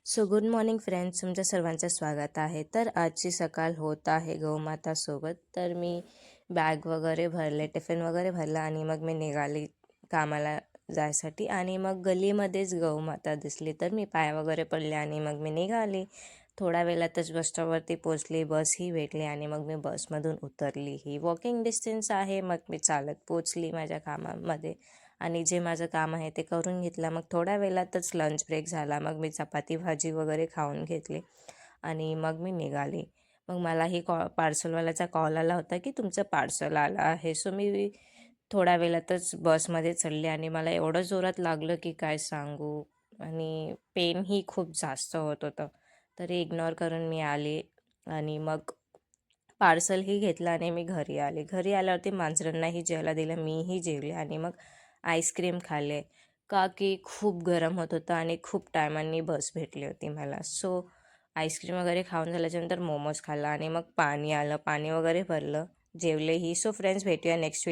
So good morning friends, तुमच्या सर्वांचं स्वागत आहे. तर आजची सकाळ होत आहे गौमातासोबत. तर मी बॅग वगैरे भरले, टिफिन वगैरे भरला आणि मग मी निघाली कामाला जायसाठी. आणि मग गलीमध्येच गौमाता दिसली, तर मी पाय वगैरे पडले आणि मग मी निघाली. थोड्या वेळातच बस स्टॉपवरती पोचली, बसही भेटली आणि मग मी बसमधून उतरली. ही वॉकिंग डिस्टन्स आहे, मग मी चालत पोचली माझ्या कामामध्ये आणि जे माझं काम आहे ते करून घेतलं. मग थोड्या वेळातच लंच ब्रेक झाला, मग मी चपाती भाजी वगैरे खाऊन घेतली आणि मग मी निघाली. मग मलाही पार्सलवाल्याचा कॉल आला होता की तुमचं पार्सल आलं आहे. सो मी थोड्या वेळातच बसमध्ये चढले आणि मला एवढं जोरात लागलं की काय सांगू, आणि पेनही खूप जास्त होत होतं. तरी इग्नोर करून मी आले आणि मग पार्सलही घेतलं आणि मी घरी आले. घरी आल्यावरती मांजरांनाही जेवायला दिलं, मीही जेवले आणि मग आईस्क्रीम खाल्ले, का की खूप गरम होत होतं आणि खूप टायमांनी बस भेटली होती मला. सो आईस्क्रीम वगैरे खाऊन झाल्याच्यानंतर मोमोज खाल्ला आणि मग पाणी आलं, पाणी वगैरे भरलं, जेवलेही. सो फ्रेंड्स, भेटूया नेक्स्ट